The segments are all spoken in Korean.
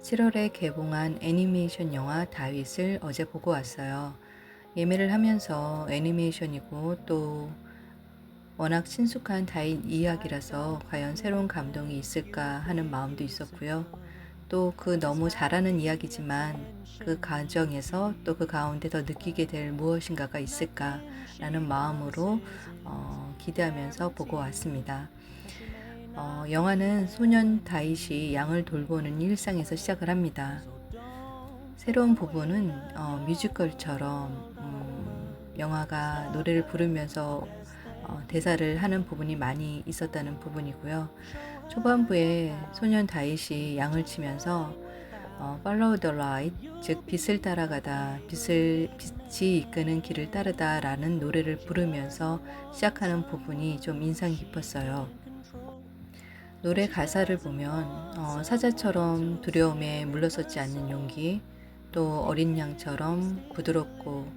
7월에 개봉한 애니메이션 영화 다윗을 어제 보고 왔어요. 예매를 하면서 애니메이션이고 또 워낙 친숙한 다윗 이야기라서 과연 새로운 감동이 있을까 하는 마음도 있었고요. 또 그 너무 잘하는 이야기지만 그 과정에서 또 그 가운데 더 느끼게 될 무엇인가가 있을까라는 마음으로 기대하면서 보고 왔습니다. 영화는 소년 다윗이 양을 돌보는 일상에서 시작을 합니다. 새로운 부분은 뮤지컬처럼 영화가 노래를 부르면서 대사를 하는 부분이 많이 있었다는 부분이고요. 초반부에 소년 다윗이 양을 치면서 Follow the light, 즉 빛을 따라가다, 빛이 이끄는 길을 따르다라는 노래를 부르면서 시작하는 부분이 좀 인상 깊었어요. 노래 가사를 보면 사자처럼 두려움에 물러서지 않는 용기, 또 어린 양처럼 부드럽고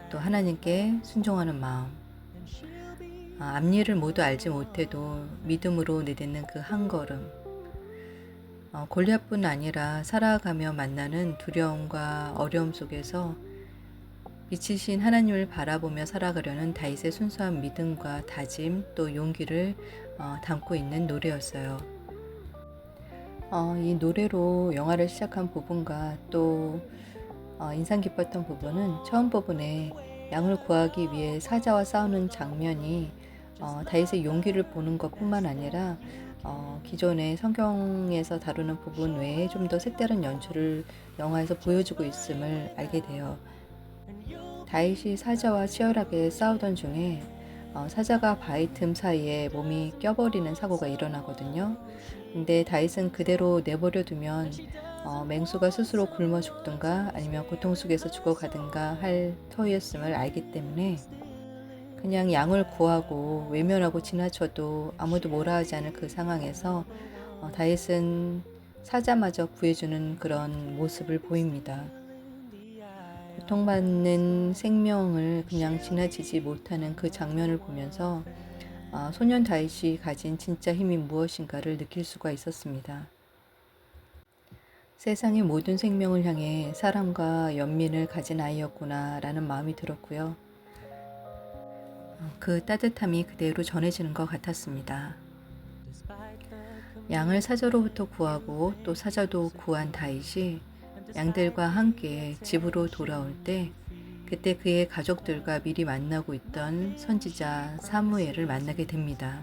또 하나님께 순종하는 마음, 앞일을 모두 알지 못해도 믿음으로 내딛는 그 한 걸음, 골리앗뿐 아니라 살아가며 만나는 두려움과 어려움 속에서 빛이신 하나님을 바라보며 살아가려는 다윗의 순수한 믿음과 다짐 또 용기를 담고 있는 노래였어요. 이 노래로 영화를 시작한 부분과 또 인상 깊었던 부분은 처음 부분에 양을 구하기 위해 사자와 싸우는 장면이 다윗의 용기를 보는 것뿐만 아니라 기존의 성경에서 다루는 부분 외에 좀 더 색다른 연출을 영화에서 보여주고 있음을 알게 돼요. 다윗이 사자와 치열하게 싸우던 중에 사자가 바위 틈 사이에 몸이 껴버리는 사고가 일어나거든요. 근데 다윗은 그대로 내버려 두면 맹수가 스스로 굶어 죽든가 아니면 고통 속에서 죽어가든가 할 터였음을 알기 때문에 그냥 양을 구하고 외면하고 지나쳐도 아무도 뭐라 하지 않을 그 상황에서 다윗은 사자마저 구해주는 그런 모습을 보입니다. 고통받는 생명을 그냥 지나치지 못하는 그 장면을 보면서 소년 다윗이 가진 진짜 힘이 무엇인가를 느낄 수가 있었습니다. 세상의 모든 생명을 향해 사랑과 연민을 가진 아이였구나 라는 마음이 들었고요. 그 따뜻함이 그대로 전해지는 것 같았습니다. 양을 사자로부터 구하고 또 사자도 구한 다윗이 양들과 함께 집으로 돌아올 때 그때 그의 가족들과 미리 만나고 있던 선지자 사무엘을 만나게 됩니다.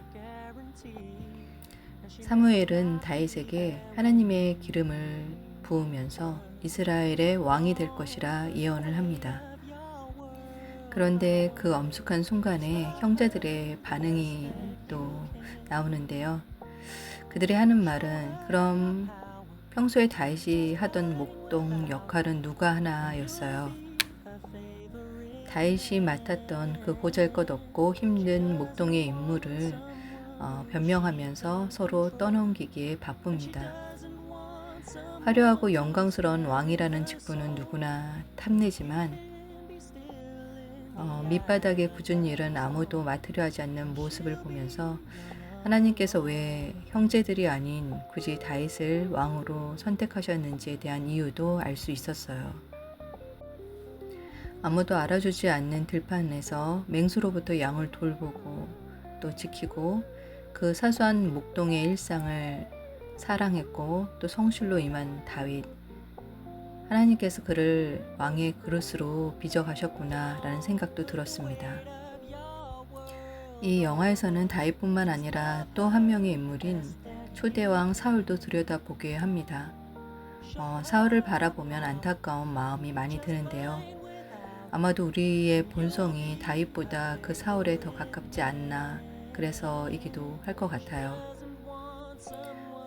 사무엘은 다윗에게 하나님의 기름을 부으면서 이스라엘의 왕이 될 것이라 예언을 합니다. 그런데 그 엄숙한 순간에 형제들의 반응이 또 나오는데요. 그들이 하는 말은 그럼 평소에 다윗이 하던 목동 역할은 누가 하나였어요. 다윗이 맡았던 그 보잘것없고 힘든 목동의 임무를 변명하면서 서로 떠넘기기에 바쁩니다. 화려하고 영광스러운 왕이라는 직분은 누구나 탐내지만 밑바닥의 굳은 일은 아무도 맡으려 하지 않는 모습을 보면서 하나님께서 왜 형제들이 아닌 굳이 다윗을 왕으로 선택하셨는지에 대한 이유도 알 수 있었어요. 아무도 알아주지 않는 들판에서 맹수로부터 양을 돌보고 또 지키고 그 사소한 목동의 일상을 사랑했고 또 성실로 임한 다윗. 하나님께서 그를 왕의 그릇으로 빚어가셨구나 라는 생각도 들었습니다. 이 영화에서는 다윗뿐만 아니라 또 한 명의 인물인 초대왕 사울도 들여다보게 합니다. 사울을 바라보면 안타까운 마음이 많이 드는데요. 아마도 우리의 본성이 다윗보다 그 사울에 더 가깝지 않나 그래서이기도 할 것 같아요.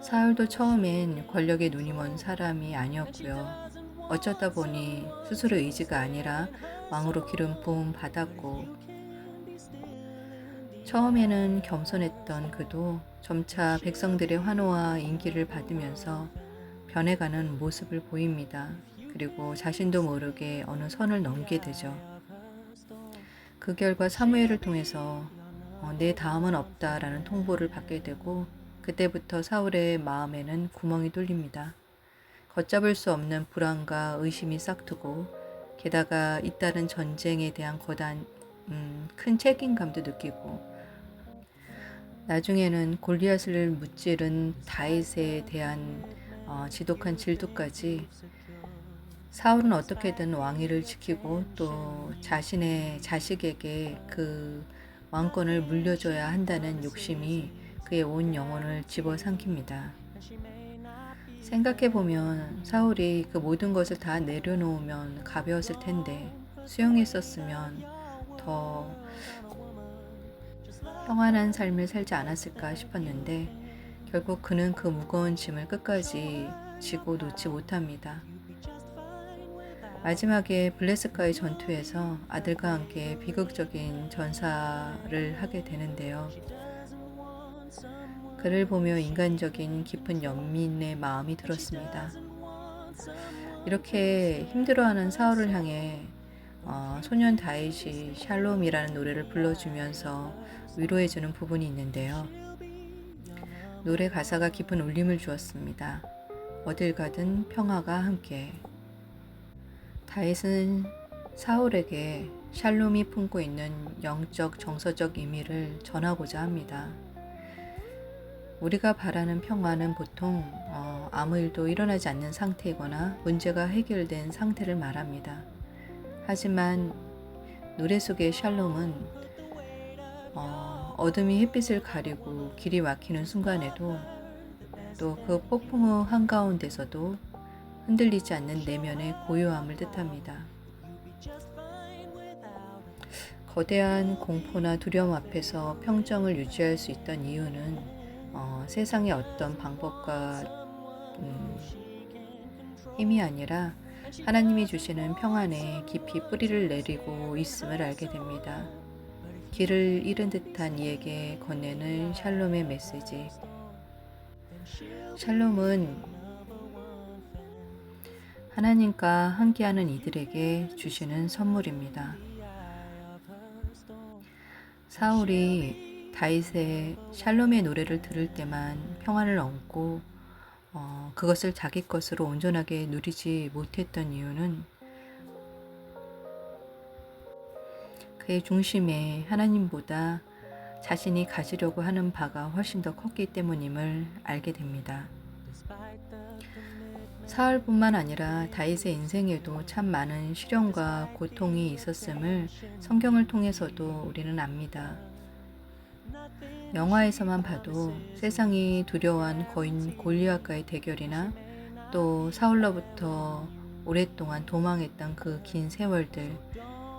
사울도 처음엔 권력에 눈이 먼 사람이 아니었고요. 어쩌다 보니 스스로 의지가 아니라 왕으로 기름 부음 받았고 처음에는 겸손했던 그도 점차 백성들의 환호와 인기를 받으면서 변해가는 모습을 보입니다. 그리고 자신도 모르게 어느 선을 넘게 되죠. 그 결과 사무엘을 통해서 내 다음은 없다라는 통보를 받게 되고 그때부터 사울의 마음에는 구멍이 뚫립니다. 걷잡을 수 없는 불안과 의심이 싹트고 게다가 잇따른 전쟁에 대한 거대한 큰 책임감도 느끼고 나중에는 골리앗을 무찌른 다윗에 대한 지독한 질투까지 사울은 어떻게든 왕위를 지키고 또 자신의 자식에게 그 왕권을 물려줘야 한다는 욕심이 그의 온 영혼을 집어삼킵니다. 생각해보면 사울이 그 모든 것을 다 내려놓으면 가벼웠을 텐데 수용했었으면 더 평안한 삶을 살지 않았을까 싶었는데 결국 그는 그 무거운 짐을 끝까지 지고 놓지 못합니다. 마지막에 블레스카의 전투에서 아들과 함께 비극적인 전사를 하게 되는데요. 그를 보며 인간적인 깊은 연민의 마음이 들었습니다. 이렇게 힘들어하는 사울을 향해 소년 다윗이 샬롬이라는 노래를 불러주면서 위로해주는 부분이 있는데요. 노래 가사가 깊은 울림을 주었습니다. 어딜 가든 평화가 함께. 다윗은 사울에게 샬롬이 품고 있는 영적 정서적 의미를 전하고자 합니다. 우리가 바라는 평화는 보통 아무 일도 일어나지 않는 상태이거나 문제가 해결된 상태를 말합니다. 하지만 노래 속의 샬롬은 어둠이 햇빛을 가리고 길이 막히는 순간에도 또 그 폭풍우 한가운데서도 흔들리지 않는 내면의 고요함을 뜻합니다. 거대한 공포나 두려움 앞에서 평정을 유지할 수 있던 이유는 세상의 어떤 방법과 힘이 아니라 하나님이 주시는 평안에 깊이 뿌리를 내리고 있음을 알게 됩니다. 길을 잃은 듯한 이에게 건네는 샬롬의 메시지. 샬롬은 하나님과 함께하는 이들에게 주시는 선물입니다. 사울이 다윗의 샬롬의 노래를 들을 때만 평안을 얻고 그것을 자기 것으로 온전하게 누리지 못했던 이유는 그의 중심에 하나님보다 자신이 가지려고 하는 바가 훨씬 더 컸기 때문임을 알게 됩니다. 사울뿐만 아니라 다윗의 인생에도 참 많은 시련과 고통이 있었음을 성경을 통해서도 우리는 압니다. 영화에서만 봐도 세상이 두려워한 거인 골리앗과의 대결이나 또 사울로부터 오랫동안 도망했던 그 긴 세월들,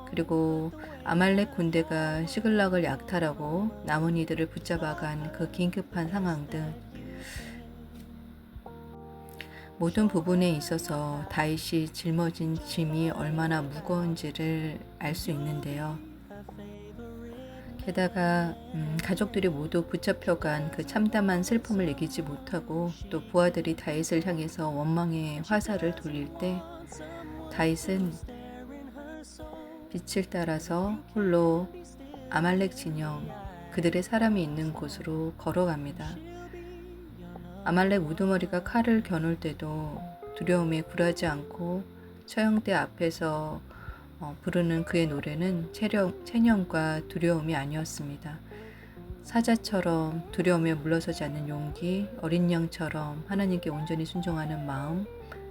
그리고 아말렉 군대가 시글락을 약탈하고 남은 이들을 붙잡아간 그 긴급한 상황 등 모든 부분에 있어서 다윗이 짊어진 짐이 얼마나 무거운지를 알 수 있는데요. 게다가 가족들이 모두 붙잡혀간 그 참담한 슬픔을 이기지 못하고 또 부하들이 다윗을 향해서 원망의 화살을 돌릴 때 다윗은 빛을 따라서 홀로 아말렉 진영 그들의 사람이 있는 곳으로 걸어갑니다. 아말렉 우두머리가 칼을 겨눌 때도 두려움에 굴하지 않고 처형대 앞에서 부르는 그의 노래는 체념과 두려움이 아니었습니다. 사자처럼 두려움에 물러서지 않는 용기, 어린 양처럼 하나님께 온전히 순종하는 마음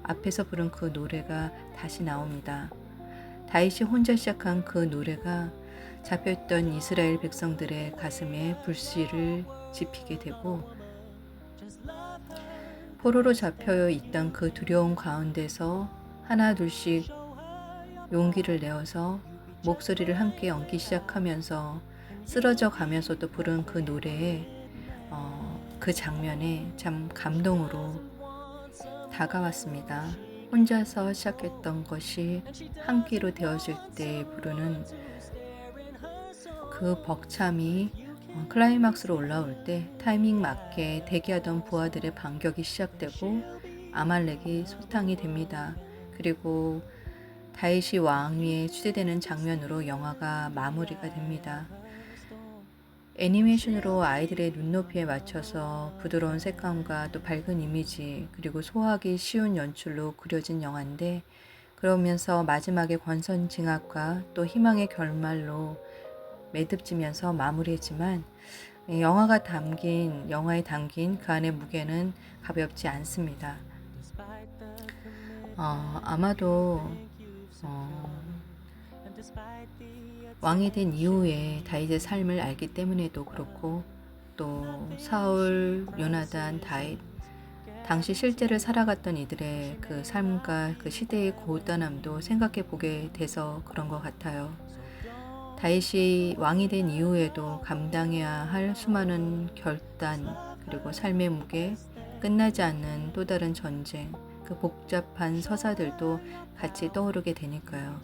앞에서 부른 그 노래가 다시 나옵니다. 다윗이 혼자 시작한 그 노래가 잡혀있던 이스라엘 백성들의 가슴에 불씨를 지피게 되고 포로로 잡혀 있던 그 두려움 가운데서 하나 둘씩 용기를 내어서 목소리를 함께 얹기 시작하면서 쓰러져 가면서도 부른 그 노래에 그 장면에 참 감동으로 다가왔습니다. 혼자서 시작했던 것이 한 끼로 되어질 때 부르는 그 벅참이 클라이막스로 올라올 때 타이밍 맞게 대기하던 부하들의 반격이 시작되고 아말렉이 소탕이 됩니다. 그리고 다윗이 왕위에 취재되는 장면으로 영화가 마무리가 됩니다. 애니메이션으로 아이들의 눈높이에 맞춰서 부드러운 색감과 또 밝은 이미지 그리고 소화하기 쉬운 연출로 그려진 영화인데 그러면서 마지막에 권선징악과 또 희망의 결말로 매듭지면서 마무리했지만 영화에 담긴 그 안의 무게는 가볍지 않습니다. 아마도 왕이 된 이후에 다윗의 삶을 알기 때문에도 그렇고 또 사울, 요나단, 다윗 당시 실제를 살아갔던 이들의 그 삶과 그 시대의 고단함도 생각해 보게 돼서 그런 것 같아요. 다윗이 왕이 된 이후에도 감당해야 할 수많은 결단 그리고 삶의 무게, 끝나지 않는 또 다른 전쟁, 그 복잡한 서사들도 같이 떠오르게 되니까요.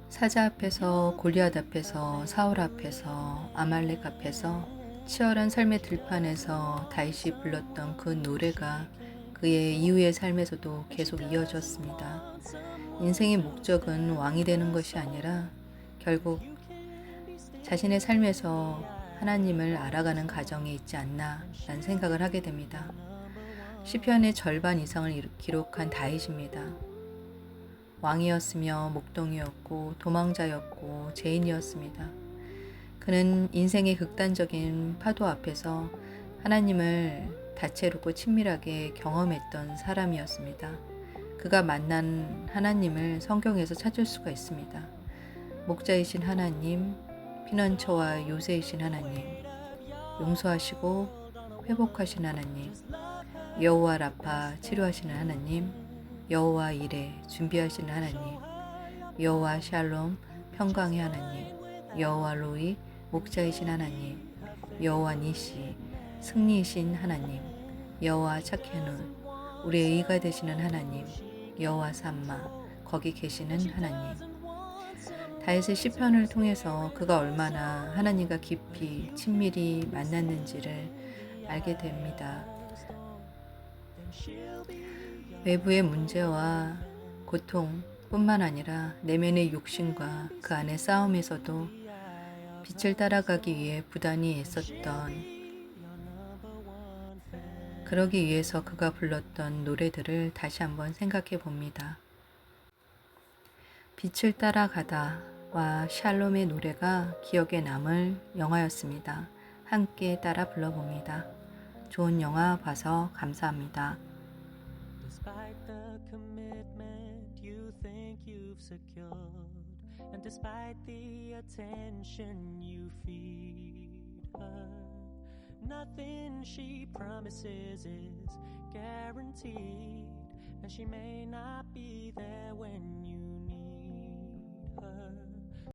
사자 앞에서, 골리앗 앞에서, 사울 앞에서, 아말렉 앞에서 치열한 삶의 들판에서 다윗이 불렀던 그 노래가 그의 이후의 삶에서도 계속 이어졌습니다. 인생의 목적은 왕이 되는 것이 아니라 결국 자신의 삶에서 하나님을 알아가는 과정에 있지 않나 라는 생각을 하게 됩니다. 시편의 절반 이상을 기록한 다윗입니다. 왕이었으며 목동이었고 도망자였고 죄인이었습니다. 그는 인생의 극단적인 파도 앞에서 하나님을 다채롭고 친밀하게 경험했던 사람이었습니다. 그가 만난 하나님을 성경에서 찾을 수가 있습니다. 목자이신 하나님, 피난처와 요새이신 하나님, 용서하시고 회복하신 하나님, 여호와 라파 치료하시는 하나님, 여호와 이레 준비하시는 하나님, 여호와 샬롬 평강의 하나님, 여호와 로이 목자이신 하나님, 여호와 니시 승리이신 하나님, 여호와 차케눈 우리의 의가 되시는 하나님, 여호와 삼마 거기 계시는 하나님. 다윗의 시편을 통해서 그가 얼마나 하나님과 깊이 친밀히 만났는지를 알게 됩니다. 외부의 문제와 고통뿐만 아니라 내면의 욕심과 그 안의 싸움에서도 빛을 따라가기 위해 부단히 애썼던, 그러기 위해서 그가 불렀던 노래들을 다시 한번 생각해 봅니다. 빛을 따라가다와 샬롬의 노래가 기억에 남을 영화였습니다. 함께 따라 불러봅니다. 좋은 영화 봐서 감사합니다. Despite the commitment you think you've secured, and despite the attention you feed her, nothing she promises is guaranteed, and she may not be